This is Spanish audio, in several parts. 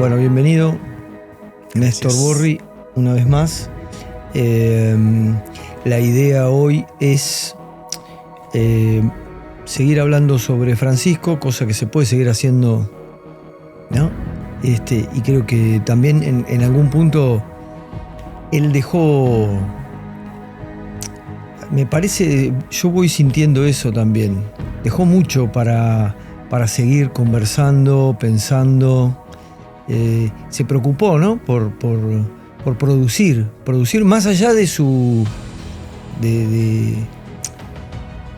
Bueno, bienvenido, Néstor Borri, una vez más. La idea hoy es seguir hablando sobre Francisco, cosa que se puede seguir haciendo, ¿no? Y creo que también en algún punto él dejó, me parece, yo voy sintiendo eso también, dejó mucho para seguir conversando, pensando. Se preocupó, ¿no? por producir más allá de su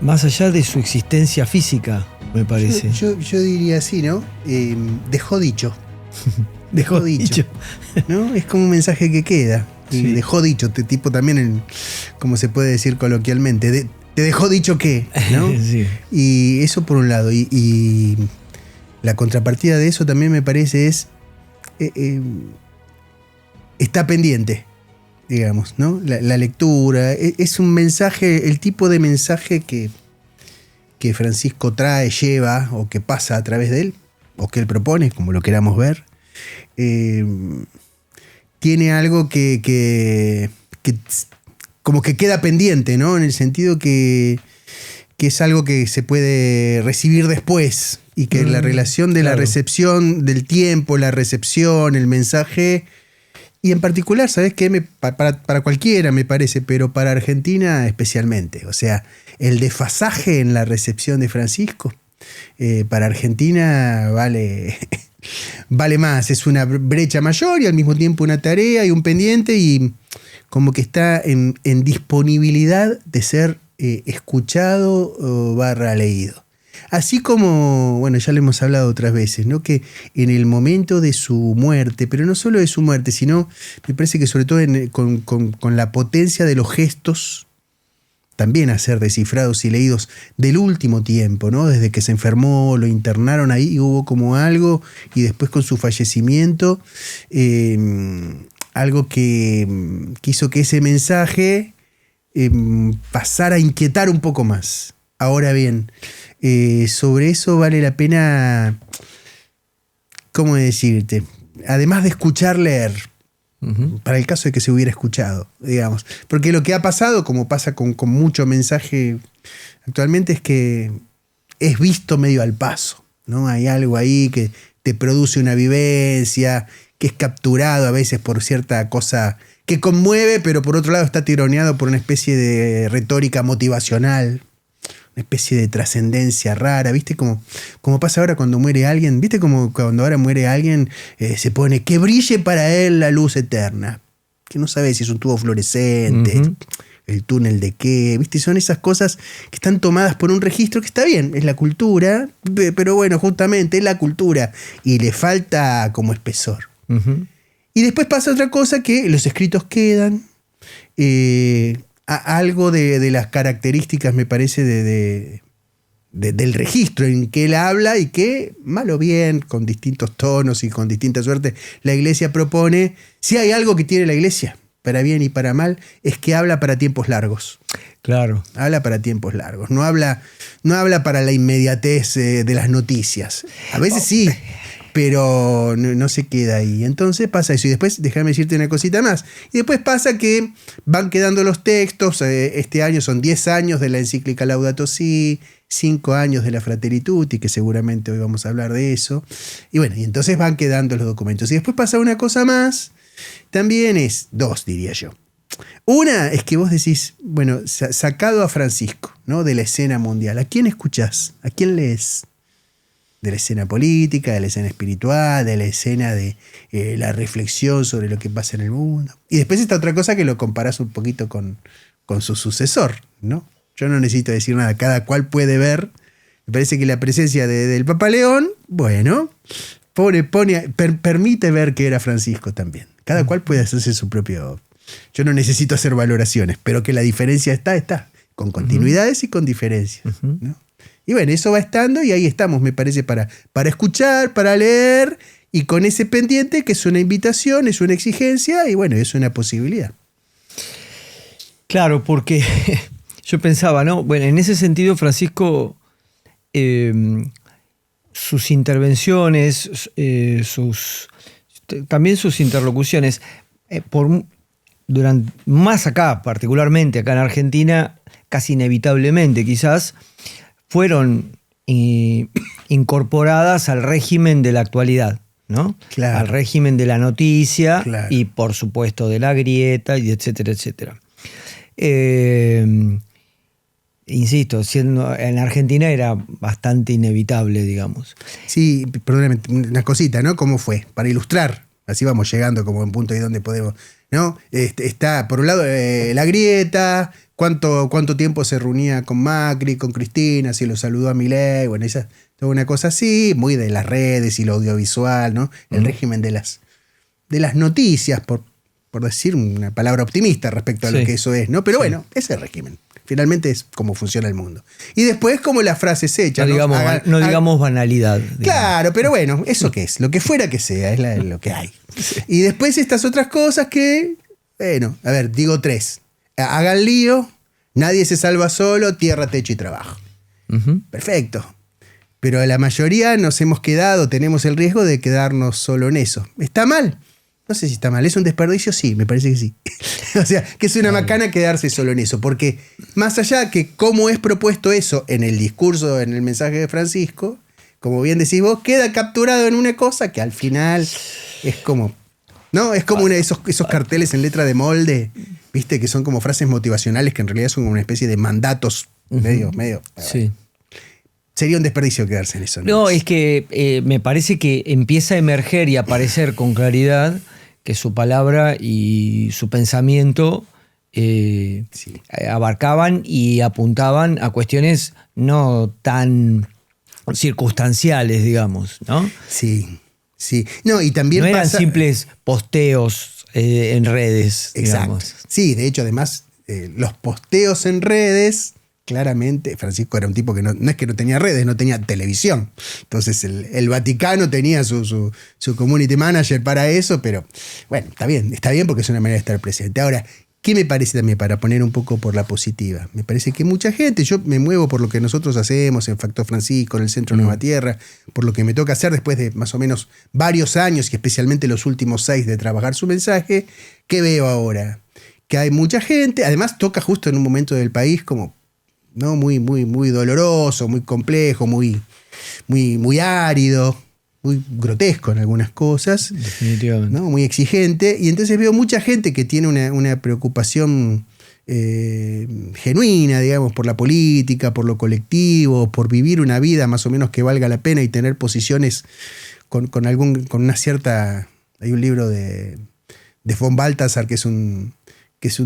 más allá de su existencia física, me parece. Yo diría así, ¿no? Dejó dicho. Dejó dicho. ¿No? Es como un mensaje que queda. Sí. Dejó dicho, tipo también, como se puede decir coloquialmente, te dejó dicho que, ¿no? Sí. Y eso por un lado. Y la contrapartida de eso también me parece es está pendiente, digamos, ¿no? La lectura es un mensaje, el tipo de mensaje que Francisco trae, lleva o que pasa a través de él, o que él propone, como lo queramos ver. Tiene algo que como que queda pendiente, ¿no? En el sentido que es algo que se puede recibir después y que la relación de la recepción del tiempo, la recepción, el mensaje, y en particular, ¿sabes qué? Para cualquiera me parece, pero para Argentina especialmente. O sea, el desfasaje en la recepción de Francisco para Argentina vale más. Es una brecha mayor y al mismo tiempo una tarea y un pendiente, y como que está en disponibilidad de ser escuchado / leído. Así como, bueno, ya lo hemos hablado otras veces, ¿no? Que en el momento de su muerte, pero no solo de su muerte, sino me parece que sobre todo con la potencia de los gestos, también a ser descifrados y leídos del último tiempo, ¿no? Desde que se enfermó, lo internaron ahí, hubo como algo, y después con su fallecimiento, algo que hizo que ese mensaje pasara a inquietar un poco más. Ahora bien, sobre eso vale la pena, ¿cómo decirte? Además de escuchar, leer. Para el caso de que se hubiera escuchado, digamos. Porque lo que ha pasado, como pasa con mucho mensaje actualmente, es que es visto medio al paso, ¿no? Hay algo ahí que te produce una vivencia, que es capturado a veces por cierta cosa que conmueve, pero por otro lado está tironeado por una especie de retórica motivacional, una especie de trascendencia rara, ¿viste? Como pasa ahora cuando muere alguien, ¿viste? Como cuando ahora muere alguien, se pone que brille para él la luz eterna, que no sabe si es un tubo fluorescente, el túnel de qué, ¿viste? Son esas cosas que están tomadas por un registro que está bien, es la cultura, pero bueno, justamente es la cultura y le falta como espesor. Y después pasa otra cosa, que los escritos quedan, algo de las características, me parece, del registro en que él habla, y que, mal o bien, con distintos tonos y con distinta suerte, la Iglesia propone. Si hay algo que tiene la Iglesia, para bien y para mal, es que habla para tiempos largos. Claro. Habla para tiempos largos. No habla para la inmediatez de las noticias. A veces sí, pero no se queda ahí. Entonces pasa eso. Y después, déjame decirte una cosita más. Y después pasa que van quedando los textos. Este año son 10 años de la encíclica Laudato Si, 5 años de la Fratelli Tutti, que seguramente hoy vamos a hablar de eso. Y bueno, y entonces van quedando los documentos. Y después pasa una cosa más. También es dos, diría yo. Una es que vos decís, bueno, sacado a Francisco, ¿no? De la escena mundial, ¿a quién escuchás? ¿A quién lees? De la escena política, de la escena espiritual, de la escena de la reflexión sobre lo que pasa en el mundo. Y después está otra cosa que lo comparás un poquito con su sucesor, ¿no? Yo no necesito decir nada, cada cual puede ver. Me parece que la presencia del Papa León, bueno, permite ver que era Francisco también. Cada cual puede hacerse su propio. Yo no necesito hacer valoraciones, pero que la diferencia está, con continuidades y con diferencias, ¿no? Y bueno, eso va estando, y ahí estamos, me parece, para escuchar, para leer, y con ese pendiente que es una invitación, es una exigencia, y bueno, es una posibilidad. Claro, porque yo pensaba, ¿no? Bueno, en ese sentido, Francisco, sus intervenciones, también sus interlocuciones, más acá, particularmente acá en Argentina, casi inevitablemente quizás, fueron incorporadas al régimen de la actualidad, ¿no? Claro. Al régimen de la noticia, Claro. y por supuesto de la grieta, y etcétera, etcétera. Insisto, en Argentina era bastante inevitable, digamos. Sí, perdóname, una cosita, ¿no? ¿Cómo fue? Para ilustrar, así vamos llegando como en punto y donde podemos, ¿no? Está, por un lado, la grieta, cuánto tiempo se reunía con Macri, con Cristina, si lo saludó a Milei, bueno, toda una cosa así, muy de las redes y lo audiovisual, ¿no? El régimen de las noticias, por decir una palabra optimista respecto a lo que eso es, ¿no? Pero bueno, ese régimen. Finalmente es como funciona el mundo. Y después como las frases hechas. No digamos banalidad. Claro, pero bueno, ¿eso qué es? Lo que fuera que sea, es lo que hay. Y después estas otras cosas que, bueno, a ver, digo 3. Hagan lío, nadie se salva solo, tierra, techo y trabajo. Uh-huh. Perfecto. Pero la mayoría nos hemos quedado, tenemos el riesgo de quedarnos solo en eso. ¿Está mal? No sé si está mal. ¿Es un desperdicio? Sí, me parece que sí. O sea, que es una macana quedarse solo en eso. Porque más allá que cómo es propuesto eso en el discurso, en el mensaje de Francisco, como bien decís vos, queda capturado en una cosa que al final es como... ¿no? Es como esos carteles en letra de molde, ¿viste? Que son como frases motivacionales que en realidad son como una especie de mandatos medio... Sí. Sería un desperdicio quedarse en eso. No, es que me parece que empieza a emerger y a aparecer con claridad que su palabra y su pensamiento abarcaban y apuntaban a cuestiones no tan circunstanciales, digamos, ¿no? Sí, sí. No, y también no eran simples posteos en redes, digamos. Exacto. Sí, de hecho, además, los posteos en redes... Claramente, Francisco era un tipo que no es que no tenía redes, no tenía televisión. Entonces el Vaticano tenía su community manager para eso, pero bueno, está bien porque es una manera de estar presente. Ahora, ¿qué me parece también para poner un poco por la positiva? Me parece que mucha gente, yo me muevo por lo que nosotros hacemos en Factor Francisco, en el Centro Nueva Tierra, por lo que me toca hacer después de más o menos varios años y especialmente los últimos 6 de trabajar su mensaje. ¿Qué veo ahora? Que hay mucha gente, además toca justo en un momento del país como... ¿no? Muy, muy, muy doloroso, muy complejo, muy, muy, muy árido, muy grotesco en algunas cosas. Definitivamente. ¿no? Muy exigente. Y entonces veo mucha gente que tiene una preocupación genuina, digamos, por la política, por lo colectivo, por vivir una vida más o menos que valga la pena y tener posiciones con una cierta... Hay un libro de von Balthasar, que es un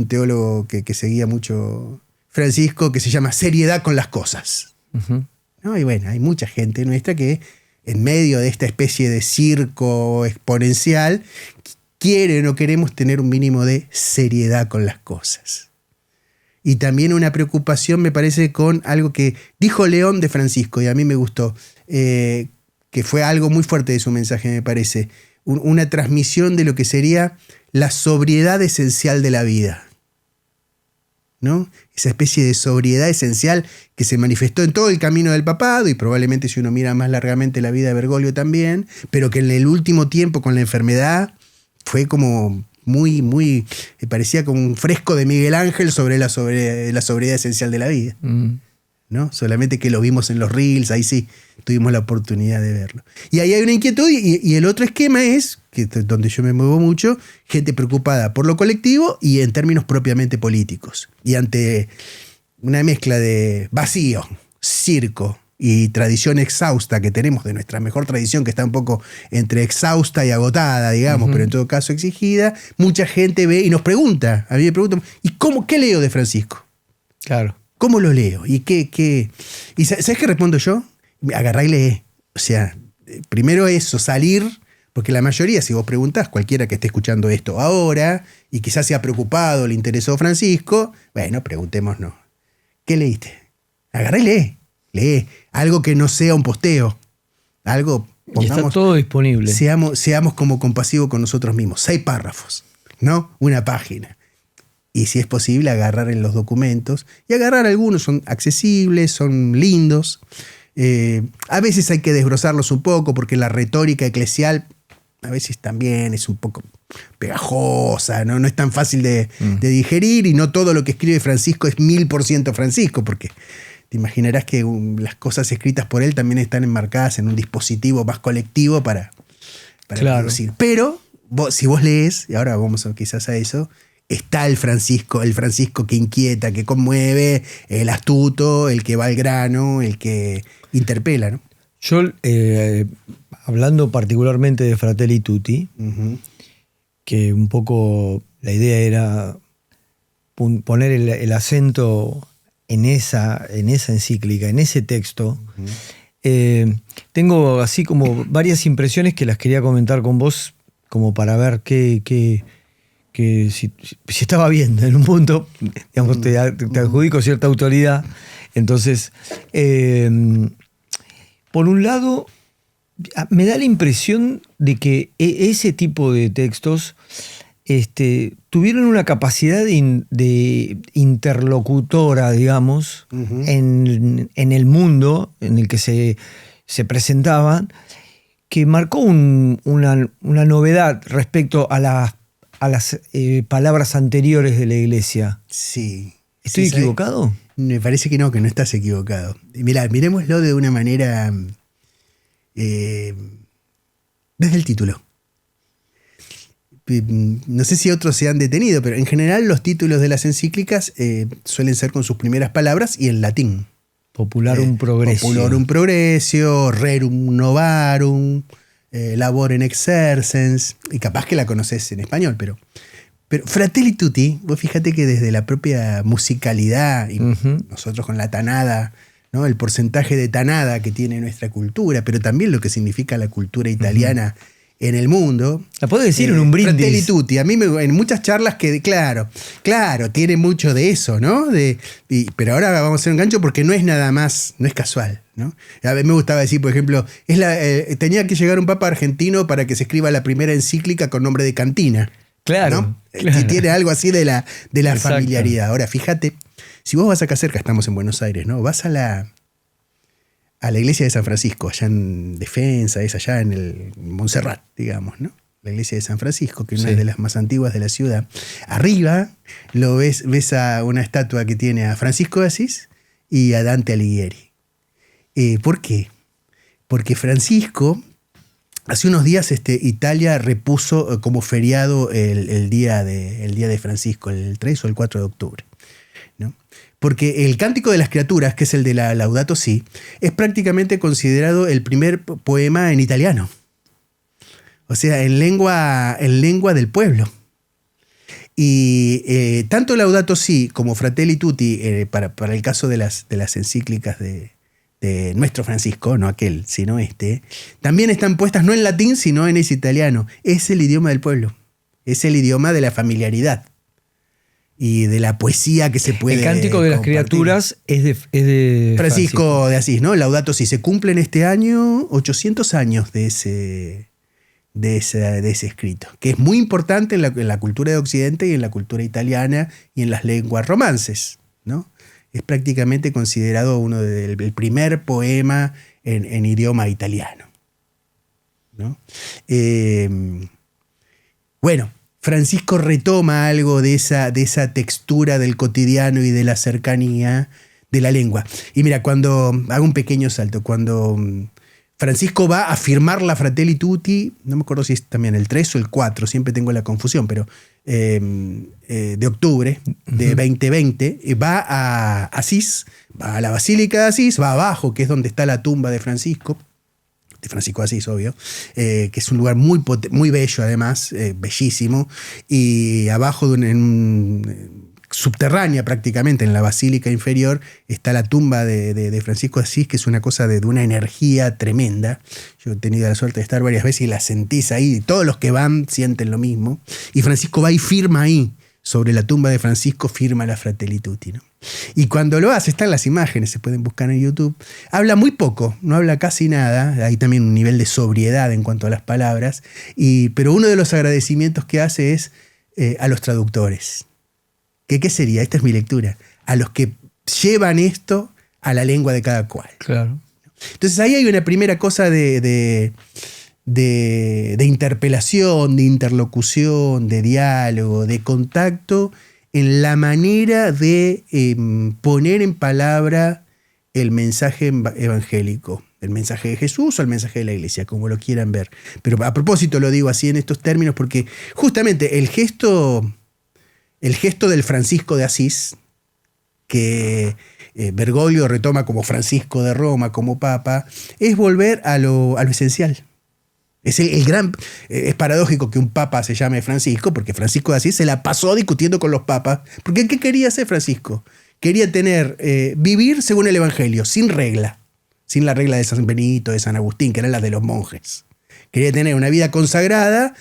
teólogo que seguía mucho... Francisco, que se llama Seriedad con las cosas. Uh-huh. ¿no? Y bueno, hay mucha gente nuestra que en medio de esta especie de circo exponencial quiere o no queremos tener un mínimo de seriedad con las cosas. Y también una preocupación me parece con algo que dijo León de Francisco y a mí me gustó, que fue algo muy fuerte de su mensaje me parece, una transmisión de lo que sería la sobriedad esencial de la vida. ¿no? Esa especie de sobriedad esencial que se manifestó en todo el camino del papado y probablemente si uno mira más largamente la vida de Bergoglio también, pero que en el último tiempo con la enfermedad fue como muy, muy, parecía como un fresco de Miguel Ángel sobre la sobriedad esencial de la vida. ¿no? Solamente que lo vimos en los reels, ahí sí tuvimos la oportunidad de verlo. Y ahí hay una inquietud y el otro esquema es, que donde yo me muevo mucho, gente preocupada por lo colectivo y en términos propiamente políticos. Y ante una mezcla de vacío, circo y tradición exhausta que tenemos de nuestra mejor tradición, que está un poco entre exhausta y agotada, digamos, pero en todo caso exigida, mucha gente ve y nos pregunta, a mí me preguntan, ¿y qué leo de Francisco? Claro. ¿Cómo lo leo? ¿Y qué? ¿Y sabes qué respondo yo? Agarrá y lee. O sea, primero eso, salir, porque la mayoría, si vos preguntás, cualquiera que esté escuchando esto ahora, y quizás sea preocupado, le interesó Francisco, bueno, preguntémonos. ¿Qué leíste? Agarrá y lee. Lee. Algo que no sea un posteo. Algo, y está todo disponible. Seamos como compasivos con nosotros mismos. 6 párrafos, ¿no? Una página. Y si es posible, agarrar en los documentos. Y agarrar algunos, son accesibles, son lindos. A veces hay que desbrozarlos un poco porque la retórica eclesial a veces también es un poco pegajosa, no es tan fácil de digerir, y no todo lo que escribe Francisco es 1000% Francisco, porque te imaginarás que las cosas escritas por él también están enmarcadas en un dispositivo más colectivo para claro. producir. Pero si vos lees, y ahora vamos quizás a eso, está el Francisco que inquieta, que conmueve, el astuto, el que va al grano, el que interpela, ¿no? Yo, hablando particularmente de Fratelli Tutti, que un poco la idea era poner el acento en esa encíclica, en ese texto, tengo así como varias impresiones que las quería comentar con vos, como para ver si estaba bien en un punto, digamos, te adjudico cierta autoridad. Entonces, por un lado, me da la impresión de que ese tipo de textos tuvieron una capacidad de interlocutora, digamos, en el mundo en el que se presentaban, que marcó una novedad respecto a las palabras anteriores de la Iglesia. Sí. ¿Estoy equivocado? Me parece que no estás equivocado. Mirá, miremoslo de una manera desde el título. No sé si otros se han detenido, pero en general los títulos de las encíclicas suelen ser con sus primeras palabras y en latín. Popularum Progressio. Popularum Progressio, Rerum Novarum, Laborem Exercens, y capaz que la conoces en español, pero Fratelli Tutti, vos fíjate que desde la propia musicalidad, y nosotros con la tanada, ¿no? El porcentaje de tanada que tiene nuestra cultura, pero también lo que significa la cultura italiana en el mundo. La puedo decir en un brindis. Fratelli Tutti, a mí en muchas charlas que, claro, tiene mucho de eso, ¿no? Pero ahora vamos a hacer un gancho porque no es nada más, no es casual, ¿no? A mí me gustaba decir, por ejemplo, tenía que llegar un papa argentino para que se escriba la primera encíclica con nombre de cantina. Claro, ¿no? claro. Y tiene algo así de la familiaridad. Ahora, fíjate, si vos vas acá cerca, estamos en Buenos Aires, ¿no? Vas a la iglesia de San Francisco, allá en Defensa, es allá en el Montserrat, digamos, ¿no? La iglesia de San Francisco, que es una de las más antiguas de la ciudad. Arriba ves a una estatua que tiene a Francisco de Asís y a Dante Alighieri. ¿Por qué? Porque Francisco, hace unos días Italia repuso como feriado el día de Francisco, el 3 o el 4 de octubre, ¿no? Porque el Cántico de las Criaturas, que es el de la Laudato Si, es prácticamente considerado el primer poema en italiano. O sea, en lengua del pueblo. Y tanto Laudato Si como Fratelli Tutti, para el caso de las encíclicas de nuestro Francisco, no aquel, sino también están puestas no en latín, sino en ese italiano. Es el idioma del pueblo. Es el idioma de la familiaridad y de la poesía que se puede. El Cántico de las Criaturas es de Francisco de Asís, ¿no? Laudato Si. Se cumplen este año 800 años de ese escrito, que es muy importante en la cultura de Occidente y en la cultura italiana y en las lenguas romances, ¿no? Es prácticamente considerado el primer poema en idioma italiano, ¿no? Bueno, Francisco retoma algo de esa textura del cotidiano y de la cercanía de la lengua. Y mira, hago un pequeño salto, cuando Francisco va a firmar la Fratelli Tutti, no me acuerdo si es también el 3 o el 4, siempre tengo la confusión, pero de octubre de 2020, va a Asís, va a la Basílica de Asís, va abajo, que es donde está la tumba de Francisco de Asís, obvio, que es un lugar muy bello además, bellísimo, y abajo subterránea prácticamente, en la basílica inferior, está la tumba de Francisco de Asís, que es una cosa de una energía tremenda. Yo he tenido la suerte de estar varias veces y la sentís ahí, todos los que van sienten lo mismo, y Francisco va y firma ahí, sobre la tumba de Francisco, firma la Fratelli Tutti, ¿no? Y cuando lo hace, están las imágenes, se pueden buscar en YouTube, habla muy poco, no habla casi nada, hay también un nivel de sobriedad en cuanto a las palabras, pero uno de los agradecimientos que hace es a los traductores. ¿Qué sería? Esta es mi lectura. A los que llevan esto a la lengua de cada cual. Claro. Entonces ahí hay una primera cosa de de interpelación, de interlocución, de diálogo, de contacto en la manera de poner en palabra el mensaje evangélico, el mensaje de Jesús o el mensaje de la iglesia, como lo quieran ver. Pero a propósito lo digo así en estos términos porque justamente el gesto del Francisco de Asís, que Bergoglio retoma como Francisco de Roma, como Papa, es volver a lo esencial. Es es paradójico que un papa se llame Francisco, porque Francisco de Asís se la pasó discutiendo con los papas. Porque ¿qué quería hacer Francisco? Quería vivir según el Evangelio, sin regla. Sin la regla de San Benito, de San Agustín, que eran las de los monjes. Quería tener una vida consagrada,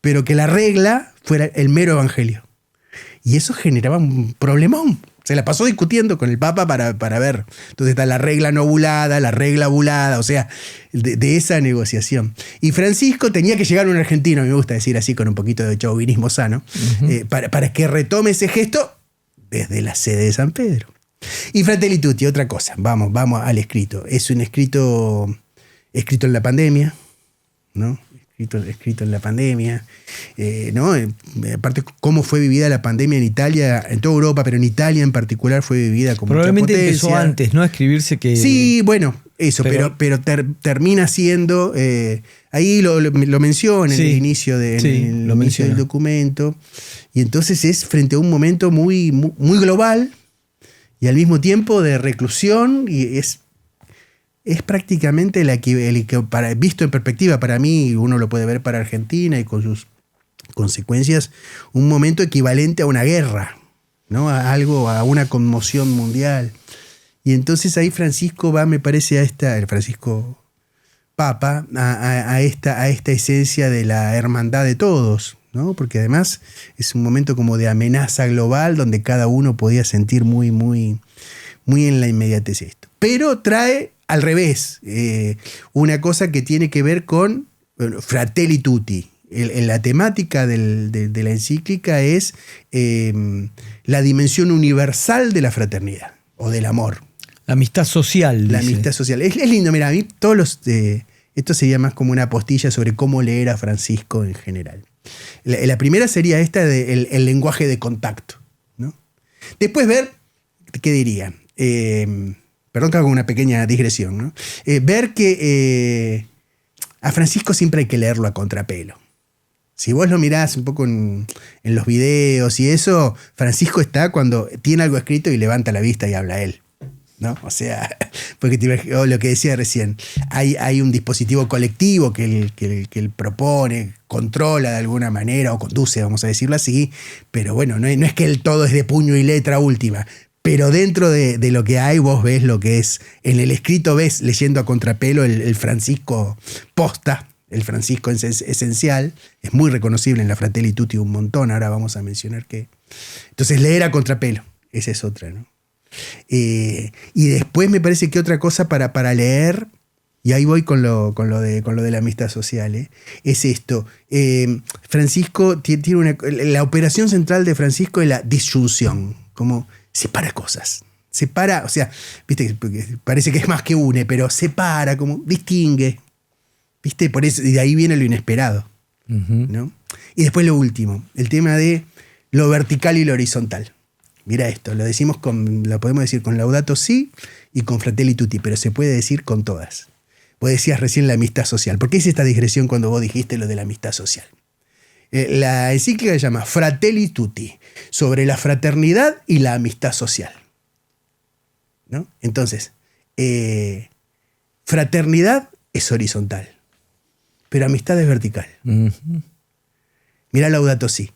pero que la regla fuera el mero Evangelio. Y eso generaba un problemón. Se la pasó discutiendo con el Papa para ver. Entonces está la regla no bulada, la regla bulada, o sea, de esa negociación. Y Francisco tenía que llegar a un argentino, me gusta decir así, con un poquito de chauvinismo sano, para que retome ese gesto desde la sede de San Pedro. Y Fratelli Tutti, otra cosa, vamos al escrito. Es un escrito en la pandemia, ¿no? Escrito en la pandemia, ¿no? Aparte, cómo fue vivida la pandemia en Italia, en toda Europa, pero en Italia en particular fue vivida como probablemente empezó antes, ¿no? A escribirse que... Sí, bueno, eso, pero termina siendo... ahí lo menciona en el inicio, del documento. Y entonces es frente a un momento muy, muy, muy global y al mismo tiempo de reclusión, y es prácticamente visto en perspectiva para mí, uno lo puede ver para Argentina y con sus consecuencias, un momento equivalente a una guerra, ¿no? A una conmoción mundial. Y entonces ahí Francisco va, me parece, el Francisco Papa, a esta esencia de la hermandad de todos, ¿no? Porque además es un momento como de amenaza global donde cada uno podía sentir muy, muy, muy en la inmediatez esto. Pero trae al revés, una cosa que tiene que ver con Fratelli Tutti. La temática de la encíclica es la dimensión universal de la fraternidad o del amor. La amistad social. La amistad social. Es lindo, mira, a mí esto sería más como una postilla sobre cómo leer a Francisco en general. La primera sería esta el lenguaje de contacto, ¿no? Después ver, ¿qué diría? Perdón que hago una pequeña digresión, ¿no? Ver que a Francisco siempre hay que leerlo a contrapelo. Si vos lo mirás un poco en los videos y eso, Francisco está cuando tiene algo escrito y levanta la vista y habla él, ¿no? O sea, porque lo que decía recién, hay un dispositivo colectivo que él propone, controla de alguna manera o conduce, vamos a decirlo así, pero bueno, no es que el todo es de puño y letra última. Pero dentro de lo que hay, vos ves lo que es. En el escrito ves, leyendo a contrapelo, el Francisco posta, el Francisco esencial. Es muy reconocible en la Fratelli Tutti un montón. Ahora vamos a mencionar que. Entonces, leer a contrapelo, esa es otra, ¿no? Y después me parece que otra cosa para leer, y ahí voy con lo de la amistad social, es esto. Francisco tiene la operación central de Francisco es la disyunción, como separa cosas. Separa, o sea, viste, parece que es más que une, pero separa, como distingue. ¿Viste? Por eso, y de ahí viene lo inesperado. ¿No? Y después lo último, el tema de lo vertical y lo horizontal. Mira esto, lo podemos decir con Laudato Si y con Fratelli Tutti, pero se puede decir con todas. Vos decías recién la amistad social. ¿Por qué hice esta digresión cuando vos dijiste lo de la amistad social? La encíclica se llama Fratelli Tutti, sobre la fraternidad y la amistad social, ¿no? Entonces, fraternidad es horizontal, pero amistad es vertical. Mirá Laudato Si.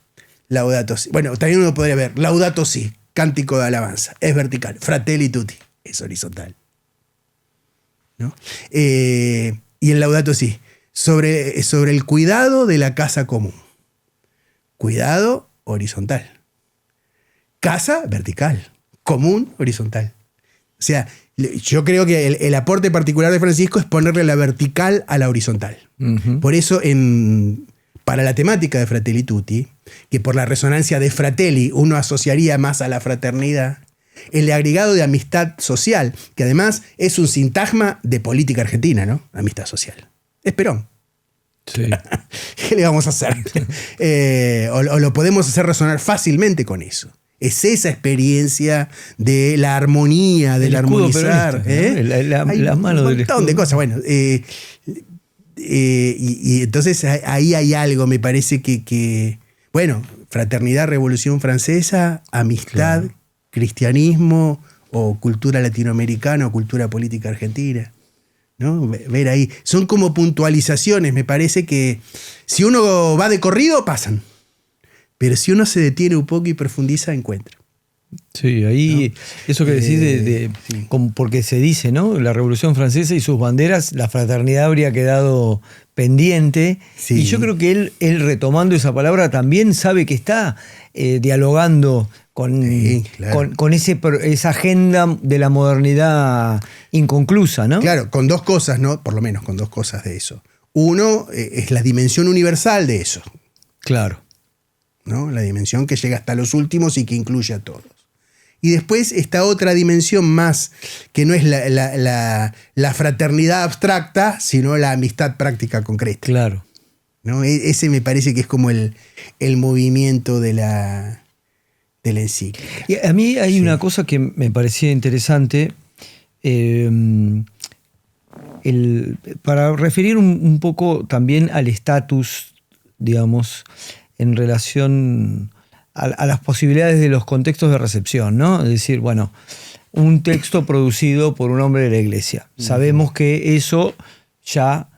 Laudato Si. Bueno, también uno podría ver Laudato Si, cántico de alabanza, es vertical. Fratelli Tutti es horizontal, ¿no? Y en Laudato Si, sobre el cuidado de la casa común. Cuidado horizontal. Casa vertical. Común horizontal. O sea, yo creo que el aporte particular de Francisco es ponerle la vertical a la horizontal. Por eso, para la temática de Fratelli Tutti, que por la resonancia de Fratelli uno asociaría más a la fraternidad, el agregado de amistad social, que además es un sintagma de política argentina, ¿no? Amistad social. Es Perón. Sí. ¿Qué le vamos a hacer? O lo podemos hacer resonar fácilmente con eso. Es esa experiencia de la armonía, del armonizar. La mano del un montón de cosas. Bueno, y entonces ahí hay algo, me parece que bueno, fraternidad, Revolución Francesa, amistad, claro, cristianismo o cultura latinoamericana o cultura política argentina, ¿no? Ver ahí. Son como puntualizaciones, me parece que si uno va de corrido, pasan. Pero si uno se detiene un poco y profundiza, encuentra. Sí, ahí, ¿no? Eso que decís sí, porque se dice, ¿no? La Revolución Francesa y sus banderas, la fraternidad habría quedado pendiente. Sí. Y yo creo que él retomando esa palabra también sabe que está dialogando con, sí, claro, con esa agenda de la modernidad inconclusa, ¿no? Claro, con dos cosas, ¿no? Por lo menos con dos cosas de eso. Uno es la dimensión universal de eso. Claro. ¿No? La dimensión que llega hasta los últimos y que incluye a todos. Y después esta otra dimensión más, que no es la fraternidad abstracta, sino la amistad práctica concreta. Claro. ¿No? Ese me parece que es como el movimiento de la encíclica. Y a mí hay una cosa que me parecía interesante, para referir un poco también al estatus, digamos, en relación a las posibilidades de los contextos de recepción, ¿no? Es decir, bueno, un texto producido por un hombre de la iglesia. Sabemos que eso ya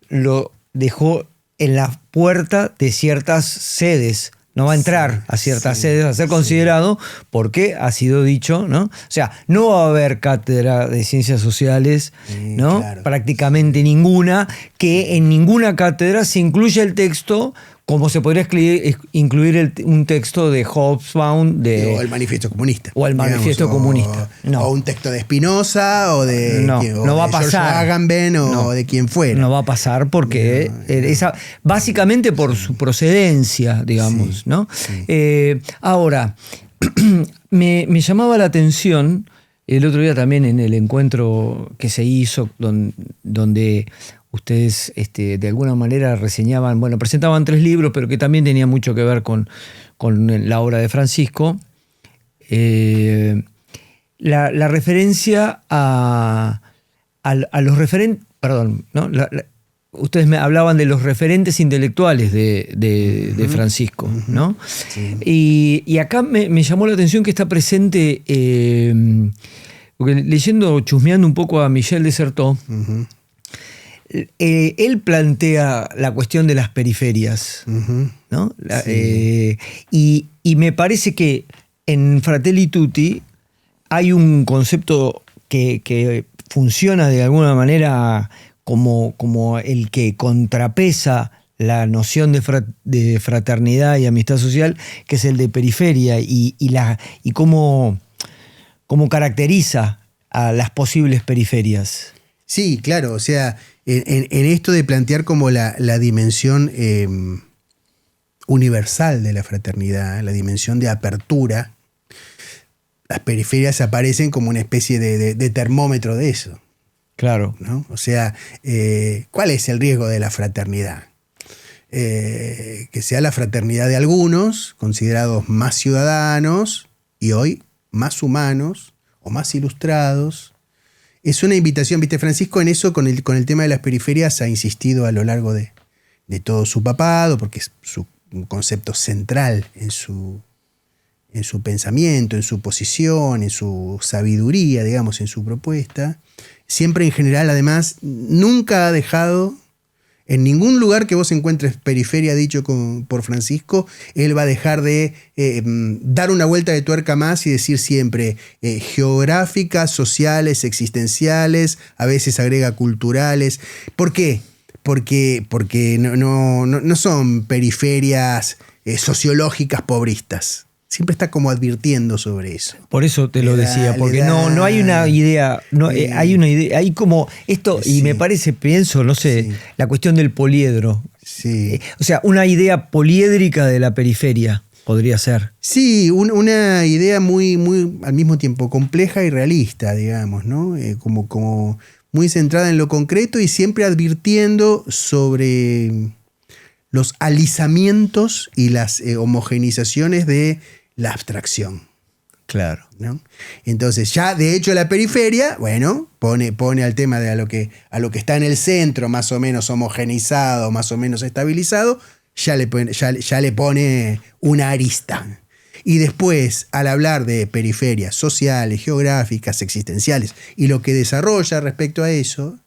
lo dejó en la puerta de ciertas sedes. No va a entrar a ciertas sedes a ser considerado porque ha sido dicho, ¿no? O sea, no va a haber cátedra de ciencias sociales, ¿no? Claro. Prácticamente ninguna, que en ninguna cátedra se incluya el texto como se podría incluir un texto de Hobsbawm. O el Manifiesto Comunista. O el Manifiesto Comunista. No. O un texto de Spinoza o de, no va a pasar. George Agamben o de quien fuera. No va a pasar porque básicamente por su procedencia, digamos, sí, ¿no? Sí. Ahora, me llamaba la atención el otro día también en el encuentro que se hizo donde ustedes de alguna manera reseñaban, bueno, presentaban 3 libros, pero que también tenían mucho que ver con la obra de Francisco. La referencia a los referentes, perdón, ¿no? Ustedes me hablaban de los referentes intelectuales de Francisco, ¿no? Sí. Y acá me llamó la atención que está presente, porque chusmeando un poco a Michel de Certeau, él plantea la cuestión de las periferias, ¿no? Sí. Y me parece que en Fratelli Tutti hay un concepto que funciona de alguna manera como el que contrapesa la noción de fraternidad y amistad social, que es el de periferia, y cómo caracteriza a las posibles periferias. Sí, claro, o sea, en esto de plantear como la dimensión universal de la fraternidad, la dimensión de apertura, las periferias aparecen como una especie de termómetro de eso. Claro. ¿No? O sea, ¿cuál es el riesgo de la fraternidad? Que sea la fraternidad de algunos, considerados más ciudadanos y hoy más humanos o más ilustrados. Es una invitación, ¿viste? Francisco en eso, con el tema de las periferias, ha insistido a lo largo de todo su papado, porque es un concepto central en su pensamiento, en su posición, en su sabiduría, digamos, en su propuesta. Siempre en general, además, nunca ha dejado, en ningún lugar que vos encuentres periferia dicho por Francisco, él va a dejar de dar una vuelta de tuerca más y decir siempre geográficas, sociales, existenciales, a veces agrega culturales. ¿Por qué? Porque no son periferias sociológicas pobristas. Siempre está como advirtiendo sobre eso. Por eso te lo decía, porque no hay una idea, hay una idea, hay como esto, sí. Y me parece, pienso, no sé, sí. La cuestión del poliedro. Sí. O sea, una idea poliédrica de la periferia podría ser. Sí, una idea muy, muy al mismo tiempo compleja y realista, digamos, ¿no? Como muy centrada en lo concreto y siempre advirtiendo sobre los alisamientos y las homogeneizaciones de la abstracción. Claro. ¿No? Entonces, ya de hecho la periferia, bueno, pone al tema de a lo que está en el centro, más o menos homogeneizado, más o menos estabilizado, ya le pone una arista. Y después, al hablar de periferias sociales, geográficas, existenciales, y lo que desarrolla respecto a eso,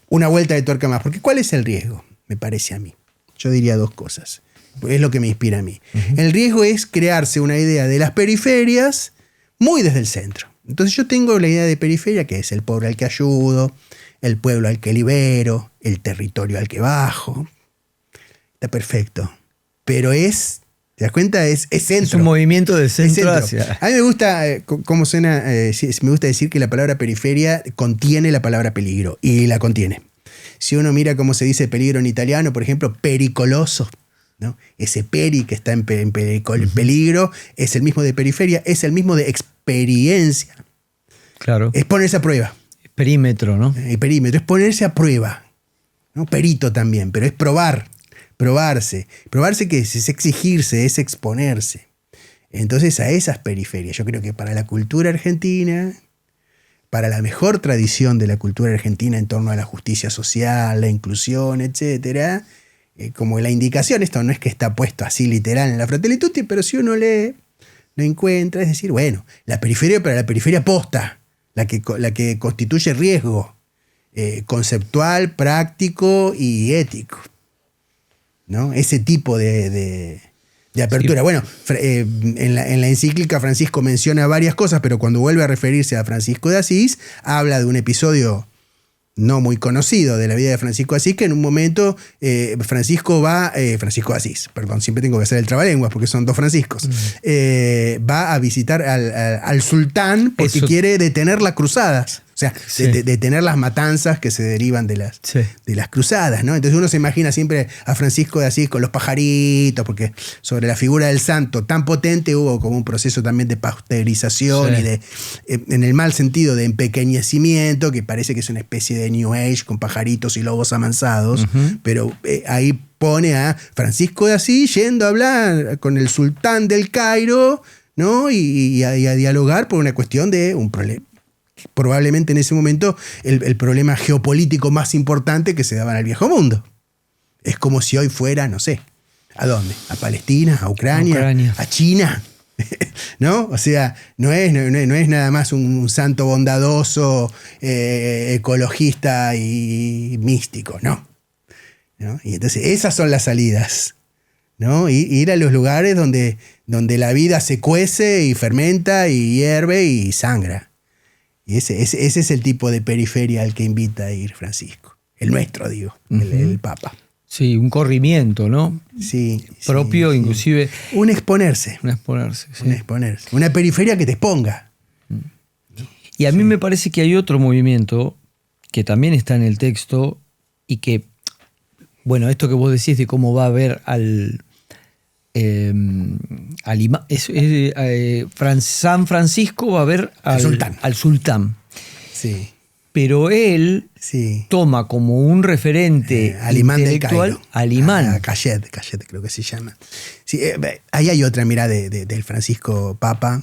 una vuelta de tuerca más. Porque ¿cuál es el riesgo? Me parece a mí. Yo diría dos cosas. Es lo que me inspira a mí. El riesgo es crearse una idea de las periferias muy desde el centro. Entonces yo tengo la idea de periferia, que es el pobre al que ayudo, el pueblo al que libero, el territorio al que bajo. Está perfecto. Pero ¿te das cuenta? Es centro. Es un movimiento del centro hacia... A mí me gusta cómo suena, me gusta decir que la palabra periferia contiene la palabra peligro, y la contiene. Si uno mira cómo se dice peligro en italiano, por ejemplo, pericoloso, ¿no? Ese peri que está en peligro es el mismo de periferia, es el mismo de experiencia. Claro. Es ponerse a prueba. Perímetro, ¿no? Perímetro, es ponerse a prueba, ¿no? Perito también, pero es probarse. Probarse que es exigirse, es exponerse. Entonces a esas periferias, yo creo que para la cultura argentina, para la mejor tradición de la cultura argentina en torno a la justicia social, la inclusión, etcétera, como la indicación, esto no es que está puesto así literal en la Fratelli Tutti, pero si uno lee, lo encuentra, es decir, bueno, la periferia para la periferia posta, la que constituye riesgo conceptual, práctico y ético, ¿no? Ese tipo de apertura. Sí. Bueno, en la encíclica Francisco menciona varias cosas, pero cuando vuelve a referirse a Francisco de Asís, habla de un episodio no muy conocido de la vida de Francisco de Asís, que en un momento Francisco de Asís, perdón, siempre tengo que hacer el trabalenguas porque son dos Franciscos, va a visitar al sultán porque quiere detener las cruzadas. O sea, sí, detener las matanzas que se derivan de las cruzadas, ¿no? Entonces uno se imagina siempre a Francisco de Asís con los pajaritos, porque sobre la figura del santo tan potente hubo como un proceso también de pasteurización, sí, y en el mal sentido, de empequeñecimiento, que parece que es una especie de New Age con pajaritos y lobos amansados, pero ahí pone a Francisco de Asís yendo a hablar con el sultán del Cairo, ¿no? Y a dialogar por una cuestión de un problema. Probablemente en ese momento el problema geopolítico más importante que se daba en el viejo mundo. Es como si hoy fuera, no sé, ¿a dónde? ¿A Palestina? ¿A Ucrania? ¿A China? ¿No? O sea, no es nada más un santo bondadoso, ecologista y místico, ¿no? Y entonces esas son las salidas, ¿no? Ir a los lugares donde la vida se cuece y fermenta y hierve y sangra. Y ese es el tipo de periferia al que invita a ir Francisco. El nuestro, digo, el Papa. Sí, un corrimiento, ¿no? Sí. Propio, sí, inclusive. Un exponerse. Un exponerse, sí. Un exponerse. Una periferia que te exponga. Y a mí me parece que hay otro movimiento que también está en el texto y que, bueno, esto que vos decís de cómo va a ver al San Francisco va a ver al sultán. Sí. Pero él toma como un referente al imán intelectual al imán. Cayet creo que se llama. Sí, ahí hay otra mirada del Francisco Papa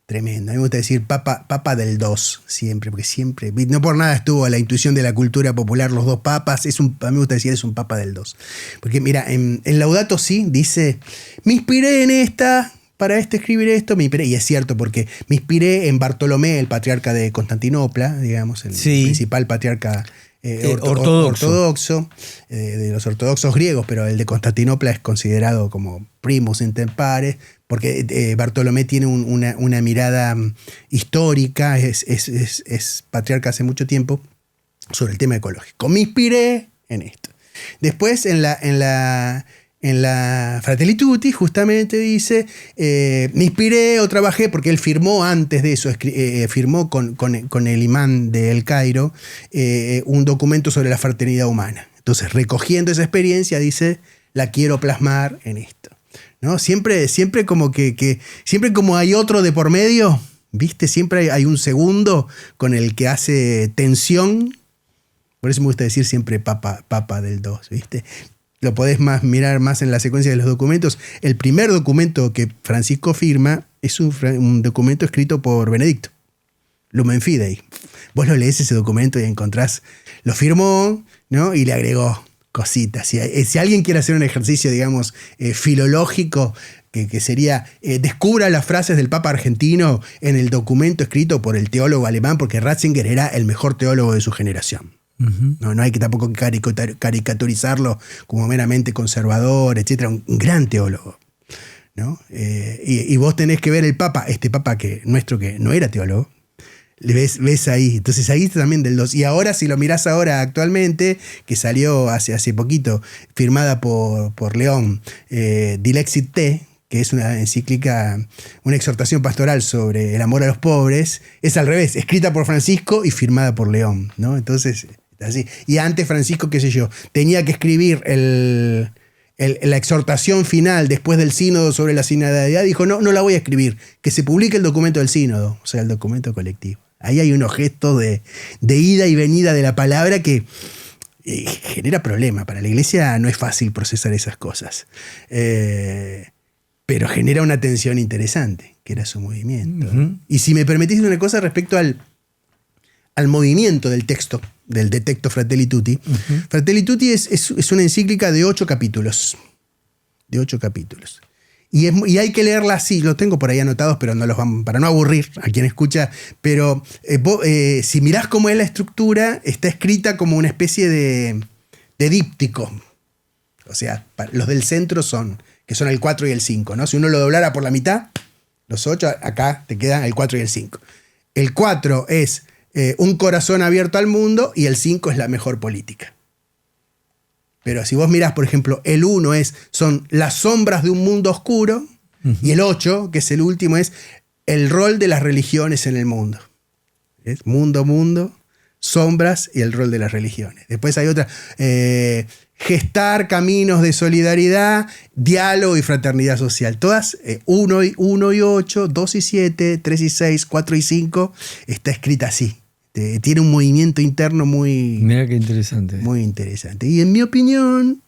tremenda. A mí me gusta decir Papa del 2 siempre, porque siempre, no por nada estuvo a la intuición de la cultura popular los dos papas. A mí me gusta decir es un Papa del 2. Porque mira, en Laudato Si dice, me inspiré en esta, para escribir esto, y es cierto, porque me inspiré en Bartolomé, el patriarca de Constantinopla, digamos, el principal patriarca ortodoxo, de los ortodoxos griegos, pero el de Constantinopla es considerado como primus inter pares, porque Bartolomé tiene una mirada histórica, es patriarca hace mucho tiempo, sobre el tema ecológico. Me inspiré en esto. Después, en la Fratelli Tutti, justamente dice, me inspiré o trabajé, porque él firmó antes de eso, firmó con el imán de El Cairo un documento sobre la fraternidad humana. Entonces, recogiendo esa experiencia, dice, la quiero plasmar en esto, ¿no? Siempre como siempre como hay otro de por medio, ¿viste? Siempre hay un segundo con el que hace tensión. Por eso me gusta decir siempre Papa del 2, ¿viste? lo podés mirar más en la secuencia de los documentos. El primer documento que Francisco firma es un documento escrito por Benedicto, Lumen Fidei. Vos lo lees ese documento y encontrás, lo firmó, ¿no? Y le agregó cositas. Si alguien quiere hacer un ejercicio, digamos, filológico, que sería, descubra las frases del Papa argentino en el documento escrito por el teólogo alemán, porque Ratzinger era el mejor teólogo de su generación. No hay que tampoco caricaturizarlo como meramente conservador, etcétera. Un gran teólogo, ¿no? Y vos tenés que ver el Papa, este Papa nuestro que no era teólogo, le ves ahí. Entonces ahí también del 2. Y ahora, si lo mirás ahora actualmente, que salió hace poquito, firmada por León, Dilexit Te, que es una encíclica, una exhortación pastoral sobre el amor a los pobres, es al revés, escrita por Francisco y firmada por León, ¿no? Entonces, así. Y antes Francisco, qué sé yo, tenía que escribir la exhortación final después del sínodo sobre la sinodalidad, dijo, no la voy a escribir, que se publique el documento del sínodo, o sea, el documento colectivo. Ahí hay unos gestos de ida y venida de la palabra que genera problema. Para la iglesia no es fácil procesar esas cosas. Pero genera una tensión interesante, que era su movimiento. Uh-huh. Y si me permitís una cosa respecto al movimiento del texto, del De Texto Fratelli Tutti. Uh-huh. Fratelli Tutti es una encíclica de 8 capítulos. De 8 capítulos. Y hay que leerla así, lo tengo por ahí anotados, pero no los vamos, para no aburrir a quien escucha. Pero si mirás cómo es la estructura, está escrita como una especie de díptico. O sea, los del centro que son el 4 y el 5, ¿no? Si uno lo doblara por la mitad, los 8, acá te quedan el 4 y el 5. El 4 es un corazón abierto al mundo y el 5 es la mejor política. Pero si vos mirás, por ejemplo, el 1 son las sombras de un mundo oscuro, uh-huh. Y el 8, que es el último, es el rol de las religiones en el mundo. ¿Es? Mundo, sombras y el rol de las religiones. Después hay otra, gestar caminos de solidaridad, diálogo y fraternidad social. Todas, 1 y 8, 2 y 7, 3 y 6, 4 y 5, está escrita así. Tiene un movimiento interno muy... Mira qué interesante. Muy interesante. Y en mi opinión,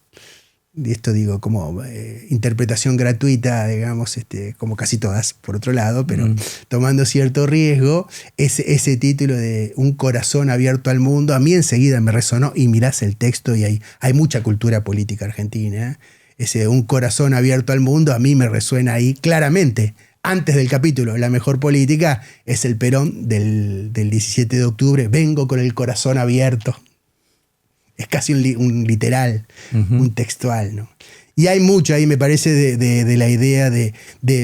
y esto digo como interpretación gratuita, digamos, como casi todas, por otro lado, pero tomando cierto riesgo, ese título de Un corazón abierto al mundo, a mí enseguida me resonó, y mirás el texto y hay mucha cultura política argentina. Ese Un corazón abierto al mundo a mí me resuena ahí claramente. Antes del capítulo, la mejor política es el Perón del 17 de octubre. Vengo con el corazón abierto. Es casi un literal, uh-huh. Un textual, ¿no? Y hay mucho ahí, me parece, de la idea de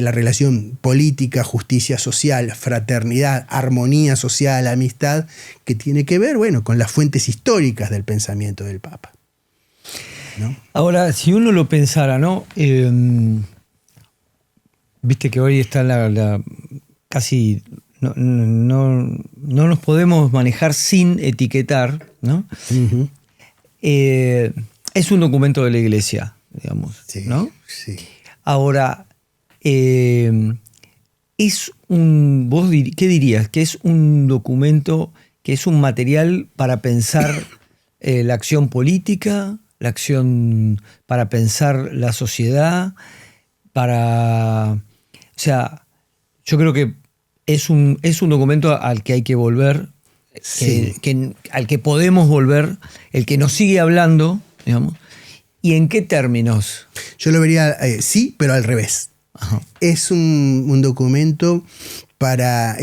la relación política, justicia social, fraternidad, armonía social, amistad, que tiene que ver, bueno, con las fuentes históricas del pensamiento del Papa, ¿no? Ahora, si uno lo pensara, ¿no? Viste que hoy está casi no nos podemos manejar sin etiquetar, ¿no? Uh-huh. Es un documento de la Iglesia, digamos, sí, ¿no? Sí. Ahora, ¿qué dirías? ¿Que es un documento, que es un material para pensar la acción política, la acción para pensar la sociedad, o sea, yo creo que es un documento al que hay que volver, sí. Al que podemos volver, el que nos sigue hablando, digamos. ¿Y en qué términos? Yo lo vería, sí, pero al revés. Ajá. Es un documento para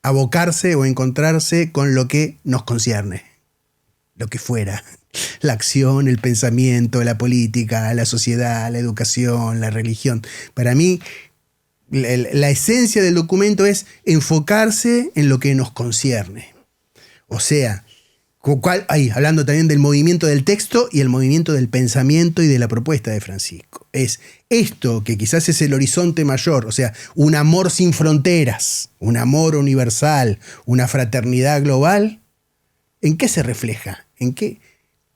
abocarse o encontrarse con lo que nos concierne, lo que fuera. La acción, el pensamiento, la política, la sociedad, la educación, la religión. Para mí, la esencia del documento es enfocarse en lo que nos concierne. O sea, hablando también del movimiento del texto y el movimiento del pensamiento y de la propuesta de Francisco. Es esto que quizás es el horizonte mayor, o sea, un amor sin fronteras, un amor universal, una fraternidad global. ¿En qué se refleja? ¿En qué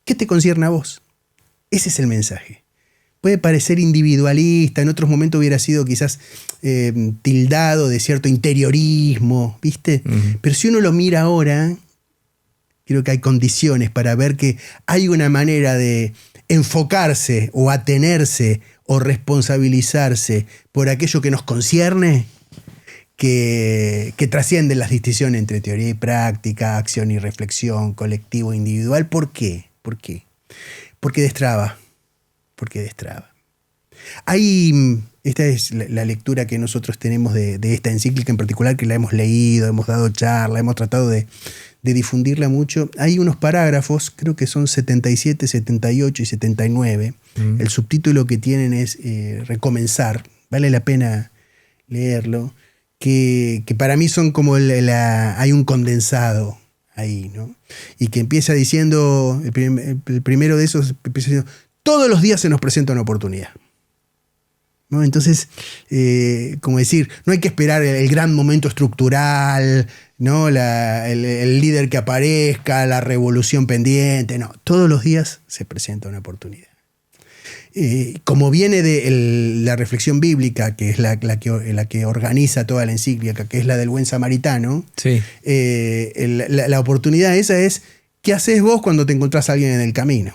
te concierne a vos? Ese es el mensaje. Puede parecer individualista, en otros momentos hubiera sido quizás tildado de cierto interiorismo, ¿viste? Uh-huh. Pero si uno lo mira ahora, Creo que hay condiciones para ver que hay una manera de enfocarse o atenerse o responsabilizarse por aquello que nos concierne que trasciende las distinciones entre teoría y práctica, acción y reflexión, colectivo e individual. ¿Por qué? ¿Por qué? Porque destraba. Porque destraba. Esta es la lectura que nosotros tenemos de esta encíclica en particular, que la hemos leído, hemos dado charla, hemos tratado de difundirla mucho. Hay unos parágrafos, creo que son 77, 78 y 79. El subtítulo que tienen es Recomenzar. Vale la pena leerlo. Que para mí son como hay un condensado ahí, ¿no? Y que empieza diciendo, el primero de esos empieza diciendo, todos los días se nos presenta una oportunidad, ¿no? Entonces, como decir, no hay que esperar el gran momento estructural, ¿no? El líder que aparezca, la revolución pendiente, no, todos los días se presenta una oportunidad. Como viene de la reflexión bíblica, que es la que organiza toda la encíclica, que es la del buen samaritano, sí. La oportunidad esa es, ¿qué haces vos cuando te encontrás a alguien en el camino?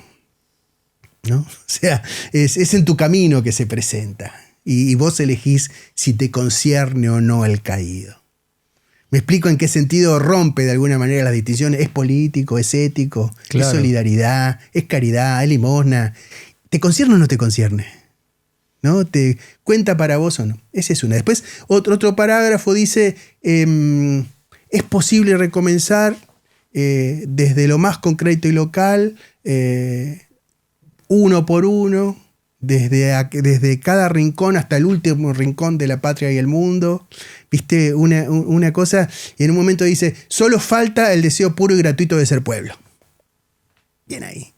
¿No? O sea, es en tu camino que se presenta, y vos elegís si te concierne o no el caído. ¿Me explico en qué sentido rompe de alguna manera las distinciones? Es político, es ético, claro. Es solidaridad, es caridad, es limosna. ¿Te concierne o no te concierne? ¿No? ¿Te cuenta para vos o no? Esa es una. Después, otro parágrafo dice, es posible recomenzar desde lo más concreto y local, uno por uno, desde cada rincón hasta el último rincón de la patria y el mundo. ¿Viste? Una cosa, y en un momento dice, solo falta el deseo puro y gratuito de ser pueblo. Bien ahí.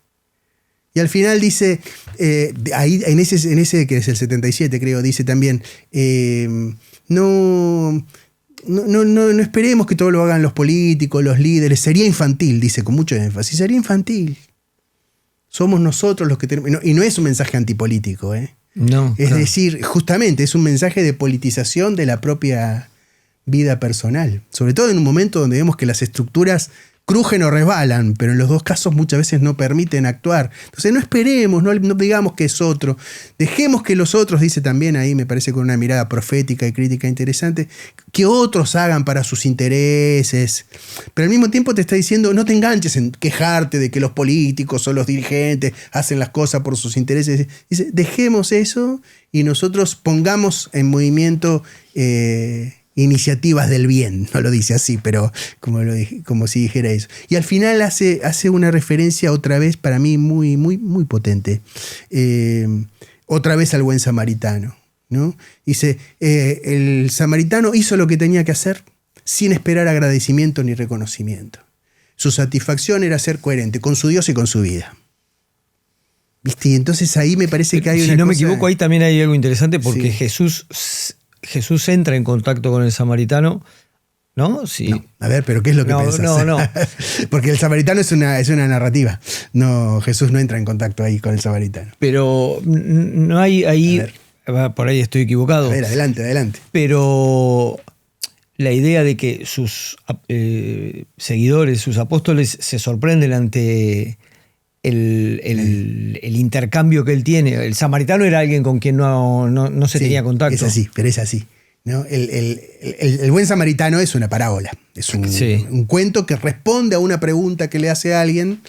Y al final dice, ahí en ese que es el 77 creo, dice también, no esperemos que todo lo hagan los políticos, los líderes, sería infantil, dice con mucho énfasis, sería infantil. Somos nosotros los que tenemos, y no es un mensaje antipolítico, No, es claro. decir, justamente es un mensaje de politización de la propia vida personal, sobre todo en un momento donde vemos que las estructuras crujen o resbalan, pero en los dos casos muchas veces no permiten actuar. Entonces no esperemos, no digamos que es otro. Dejemos que los otros, dice también ahí, me parece con una mirada profética y crítica interesante, que otros hagan para sus intereses. Pero al mismo tiempo te está diciendo, no te enganches en quejarte de que los políticos o los dirigentes hacen las cosas por sus intereses. Dice, dejemos eso y nosotros pongamos en movimiento iniciativas del bien, no lo dice así, pero como si dijera eso. Y al final hace una referencia otra vez para mí muy, muy, muy potente. Otra vez al buen samaritano, ¿no? Dice, el samaritano hizo lo que tenía que hacer sin esperar agradecimiento ni reconocimiento. Su satisfacción era ser coherente con su Dios y con su vida. ¿Viste? Y entonces ahí me parece que hay una cosa... Si no me equivoco, ahí también hay algo interesante porque sí. Jesús entra en contacto con el samaritano, ¿no? Sí. No. A ver, pero ¿qué es lo que pensás? No. Porque el samaritano es una narrativa. No, Jesús no entra en contacto ahí con el samaritano. Pero no hay ahí... Por ahí estoy equivocado. A ver, adelante. Pero la idea de que sus seguidores, sus apóstoles, se sorprenden ante el intercambio que él tiene. El samaritano era alguien con quien no se tenía contacto. Es así, pero es así, ¿no? El buen samaritano es una parábola. Es un cuento que responde a una pregunta que le hace a alguien.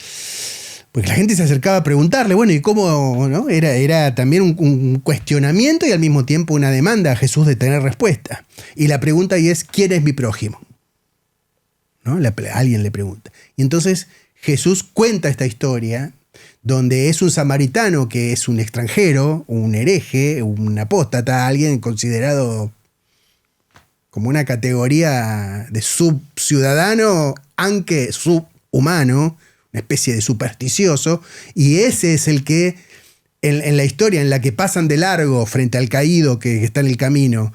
Porque la gente se acercaba a preguntarle, bueno, ¿y cómo? ¿No? Era también un cuestionamiento y al mismo tiempo una demanda a Jesús de tener respuesta. Y la pregunta ahí es, ¿quién es mi prójimo? ¿No? Alguien le pregunta. Y entonces Jesús cuenta esta historia donde es un samaritano que es un extranjero, un hereje, un apóstata, alguien considerado como una categoría de subciudadano, aunque subhumano, una especie de supersticioso, y ese es el que en la historia en la que pasan de largo frente al caído que está en el camino,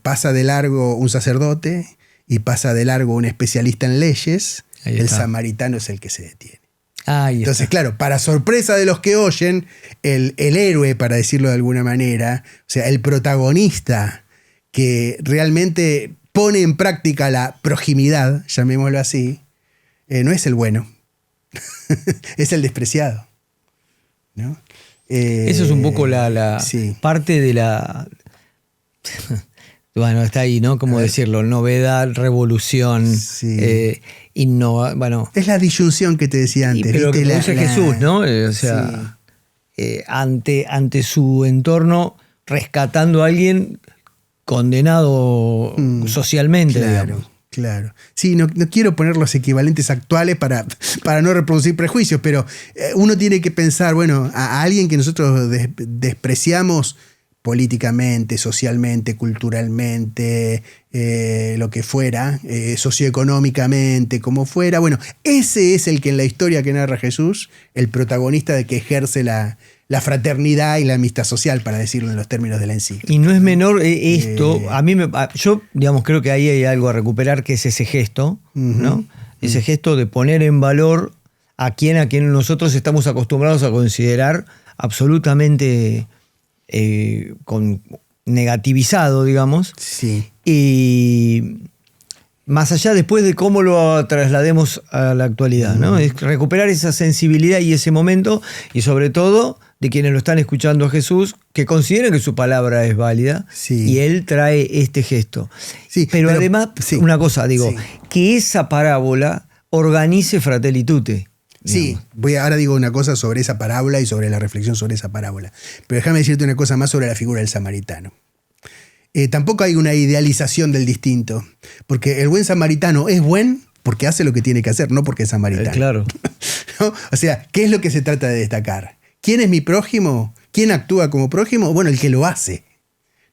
pasa de largo un sacerdote y pasa de largo un especialista en leyes, el samaritano es el que se detiene. Entonces, claro, para sorpresa de los que oyen, el héroe, para decirlo de alguna manera, o sea, el protagonista que realmente pone en práctica la proximidad, llamémoslo así, no es el bueno, es el despreciado, ¿no? Eso es un poco la sí. parte de la... Bueno, está ahí, ¿no? ¿Cómo decirlo? Novedad, revolución, Sí. bueno. Es la disyunción que te decía antes. Pero lo que ¿viste? produce Jesús, ¿no? O sea, ante su entorno, rescatando a alguien condenado socialmente, Claro, digamos. claro. Sí, no quiero poner los equivalentes actuales para no reproducir prejuicios, pero uno tiene que pensar, bueno, a alguien que nosotros despreciamos políticamente, socialmente, culturalmente, lo que fuera, socioeconómicamente, como fuera. Bueno, ese es el que en la historia que narra Jesús, el protagonista de que ejerce la fraternidad y la amistad social, para decirlo en los términos de la encíclica. Y no es menor esto, yo digamos creo que ahí hay algo a recuperar, que es ese gesto, ¿no? Ese gesto de poner en valor a quien nosotros estamos acostumbrados a considerar absolutamente negativizado, digamos. Sí. Y más allá después de cómo lo traslademos a la actualidad, ¿no? Es recuperar esa sensibilidad y ese momento, y sobre todo de quienes lo están escuchando a Jesús, que consideren que su palabra es válida, Sí. y él trae este gesto. Sí, pero además, sí. una cosa, digo, Sí. que esa parábola organice Fratelli Tutti. Sí, ahora digo una cosa sobre esa parábola y sobre la reflexión sobre esa parábola. Pero déjame decirte una cosa más sobre la figura del samaritano. Tampoco hay una idealización del distinto, porque el buen samaritano es buen porque hace lo que tiene que hacer, no porque es samaritano. Claro. ¿No? O sea, ¿qué es lo que se trata de destacar? ¿Quién es mi prójimo? ¿Quién actúa como prójimo? Bueno, el que lo hace.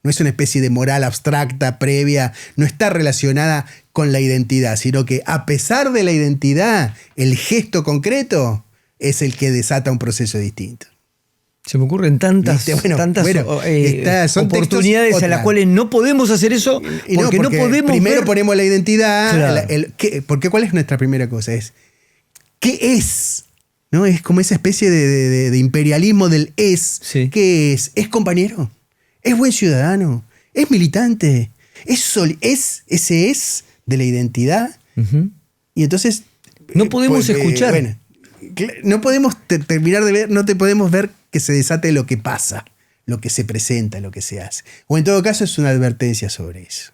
No es una especie de moral abstracta, previa, no está relacionada con la identidad, sino que a pesar de la identidad, el gesto concreto es el que desata un proceso distinto. Se me ocurren tantas oportunidades a las cuales no podemos hacer eso, porque no podemos primero ver... ponemos la identidad. Claro. Porque ¿cuál es nuestra primera cosa? Es ¿qué es? ¿No? Es como esa especie de imperialismo del es. Sí. ¿Qué es? ¿Es compañero? ¿Es buen ciudadano? ¿Es militante? Ese es de la identidad. Y entonces... No podemos escuchar. Bueno, no podemos terminar de ver, no te podemos ver que se desate lo que pasa, lo que se presenta, lo que se hace. O en todo caso es una advertencia sobre eso,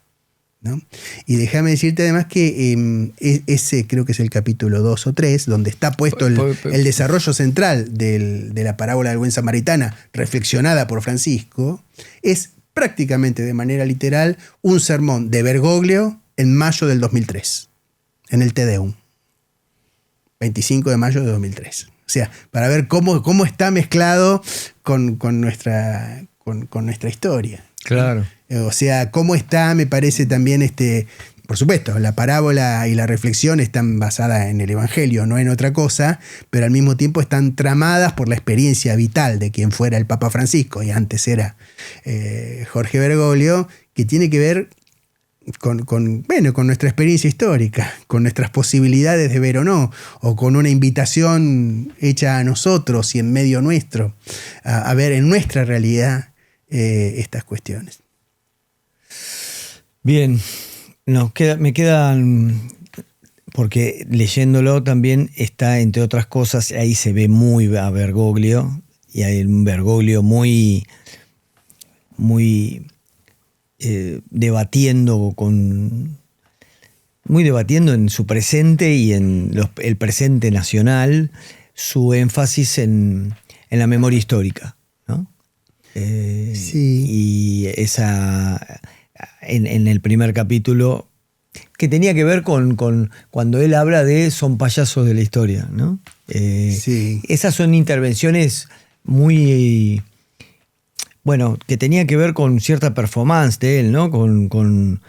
¿no? Y déjame decirte además que ese creo que es el capítulo 2 o 3, donde está puesto el desarrollo central de la parábola del buen samaritana, reflexionada por Francisco, es prácticamente de manera literal un sermón de Bergoglio en mayo del 2003, en el Te Deum, 25 de mayo de 2003. O sea, para ver cómo está mezclado con nuestra historia. Claro. O sea, cómo está, me parece también, por supuesto, la parábola y la reflexión están basadas en el Evangelio, no en otra cosa, pero al mismo tiempo están tramadas por la experiencia vital de quien fuera el Papa Francisco, y antes era Jorge Bergoglio, que tiene que ver con nuestra experiencia histórica, con nuestras posibilidades de ver o con una invitación hecha a nosotros y en medio nuestro, a ver en nuestra realidad estas cuestiones. Bien, me quedan, porque leyéndolo también está, entre otras cosas, ahí se ve muy a Bergoglio, y hay un Bergoglio muy debatiendo en su presente y en el presente nacional, su énfasis en la memoria histórica, ¿no? Sí. Y en el primer capítulo, que tenía que ver con cuando él habla de son payasos de la historia, ¿no? Sí. Esas son intervenciones muy... Bueno, que tenía que ver con cierta performance de él, ¿no? Con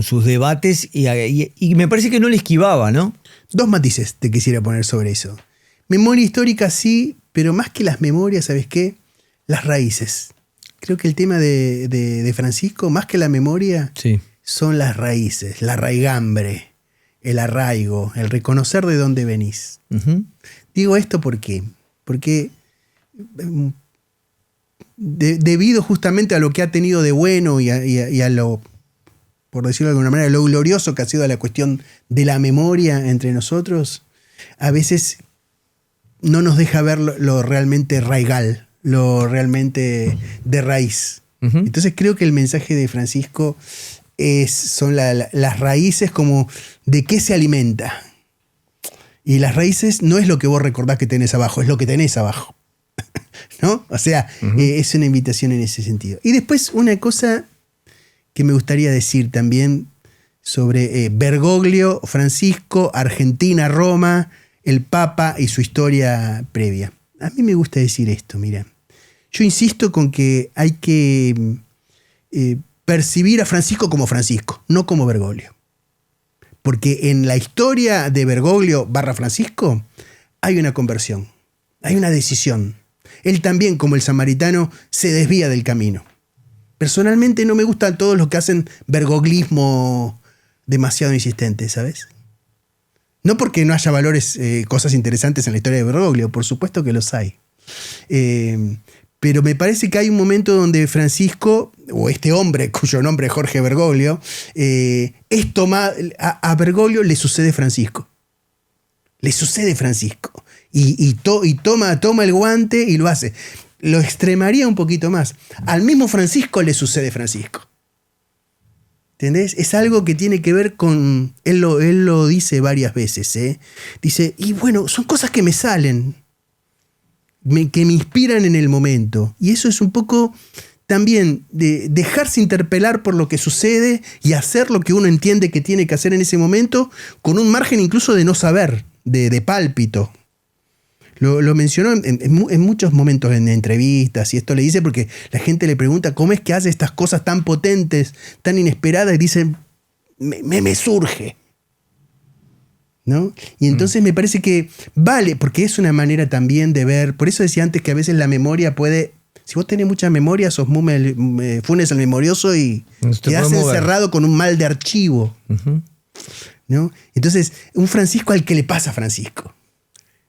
sus debates, y me parece que no le esquivaba, ¿no? Dos matices te quisiera poner sobre eso. Memoria histórica sí, pero más que las memorias, ¿sabes qué? Las raíces. Creo que el tema de Francisco, más que la memoria, sí, son las raíces, la raigambre, el arraigo, el reconocer de dónde venís. Uh-huh. Digo esto porque debido justamente a lo que ha tenido de bueno y a lo por decirlo de alguna manera, lo glorioso que ha sido la cuestión de la memoria entre nosotros, a veces no nos deja ver lo realmente raigal, lo realmente de raíz. Ujú. Entonces creo que el mensaje de Francisco son las raíces, como de qué se alimenta. Y las raíces no es lo que vos recordás que tenés abajo, es lo que tenés abajo. ¿No? O sea, es una invitación en ese sentido. Y después una cosa que me gustaría decir también sobre Bergoglio, Francisco, Argentina, Roma, el Papa y su historia previa. A mí me gusta decir esto, mira. Yo insisto con que hay que percibir a Francisco como Francisco, no como Bergoglio. Porque en la historia de Bergoglio / Francisco hay una conversión, hay una decisión. Él también, como el samaritano, se desvía del camino. Personalmente no me gustan todos los que hacen bergoglismo demasiado insistente, ¿sabes? No porque no haya valores, cosas interesantes en la historia de Bergoglio, por supuesto que los hay. Pero me parece que hay un momento donde Francisco, o este hombre cuyo nombre es Jorge Bergoglio, a Bergoglio le sucede Francisco. Le sucede Francisco. Y toma el guante y lo hace. Lo extremaría un poquito más. Al mismo Francisco le sucede Francisco. ¿Entendés? Es algo que tiene que ver con... Él lo dice varias veces. Dice, y bueno, son cosas que me salen, que me inspiran en el momento. Y eso es un poco también de dejarse interpelar por lo que sucede y hacer lo que uno entiende que tiene que hacer en ese momento, con un margen incluso de no saber, de pálpito. Lo mencionó en muchos momentos en entrevistas, y esto le dice porque la gente le pregunta cómo es que hace estas cosas tan potentes, tan inesperadas, y dice, me surge. ¿No? Y entonces me parece que vale, porque es una manera también de ver. Por eso decía antes que a veces la memoria puede... Si vos tenés mucha memoria, sos muy Funes el memorioso y quedás encerrado con un mal de archivo. Uh-huh. ¿No? Entonces, un Francisco al que le pasa a Francisco.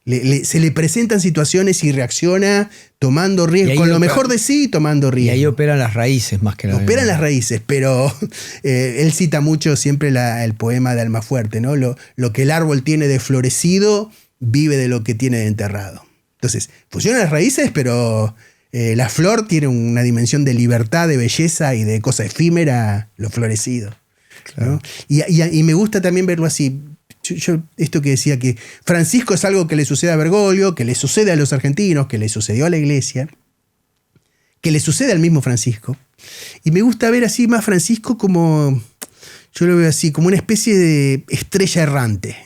Se le presentan situaciones y reacciona tomando riesgo, con lo mejor de sí, tomando riesgo. Y ahí operan las raíces más que nada. Operan las raíces, pero él cita mucho siempre el poema de Almafuerte, ¿no? Lo que el árbol tiene de florecido vive de lo que tiene de enterrado. Entonces, funcionan las raíces, pero la flor tiene una dimensión de libertad, de belleza y de cosa efímera, lo florecido. Claro. ¿No? Y me gusta también verlo así. Yo esto que decía que Francisco es algo que le sucede a Bergoglio, que le sucede a los argentinos, que le sucedió a la iglesia, que le sucede al mismo Francisco. Y me gusta ver así más Francisco como, yo lo veo así, como una especie de estrella errante.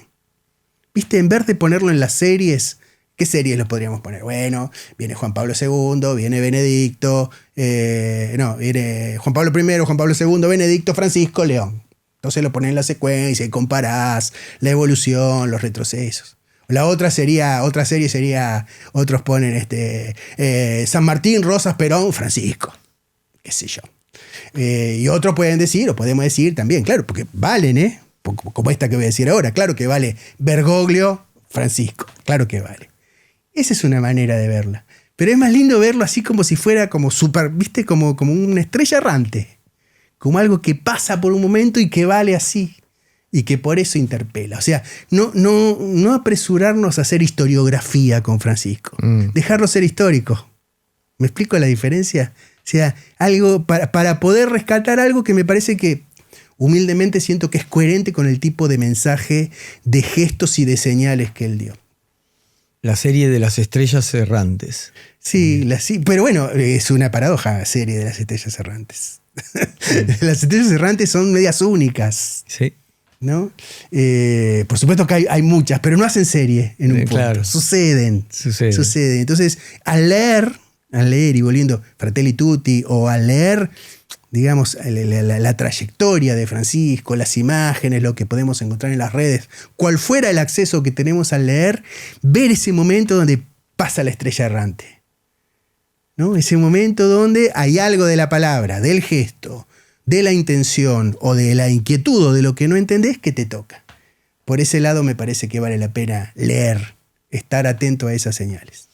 ¿Viste? En vez de ponerlo en las series, ¿qué series lo podríamos poner? Bueno, viene Juan Pablo II, viene Benedicto, viene Juan Pablo I, Juan Pablo II, Benedicto, Francisco, León. Entonces lo ponen en la secuencia y comparás la evolución, los retrocesos. La otra serie sería, otros ponen San Martín, Rosas, Perón, Francisco. Qué sé yo. Y otros pueden decir, o podemos decir también, claro, porque valen, como esta que voy a decir ahora, claro que vale Bergoglio, Francisco, claro que vale. Esa es una manera de verla. Pero es más lindo verlo así como si fuera como super, ¿viste? Como una estrella errante. Como algo que pasa por un momento y que vale así. Y que por eso interpela. O sea, no apresurarnos a hacer historiografía con Francisco. Dejarlo ser histórico. ¿Me explico la diferencia? O sea, algo para poder rescatar algo que me parece que humildemente siento que es coherente con el tipo de mensaje, de gestos y de señales que él dio. La serie de las estrellas errantes. Sí, pero bueno, es una paradoja, serie de las estrellas errantes. Las estrellas errantes son medias únicas. Sí. ¿No? Por supuesto que hay muchas, pero no hacen serie en un punto. Claro. Suceden. Entonces, al leer y volviendo Fratelli Tutti, o al leer, digamos, la trayectoria de Francisco, las imágenes, lo que podemos encontrar en las redes, cual fuera el acceso que tenemos al leer, ver ese momento donde pasa la estrella errante. ¿No? Ese momento donde hay algo de la palabra, del gesto, de la intención o de la inquietud o de lo que no entendés que te toca. Por ese lado me parece que vale la pena leer, estar atento a esas señales.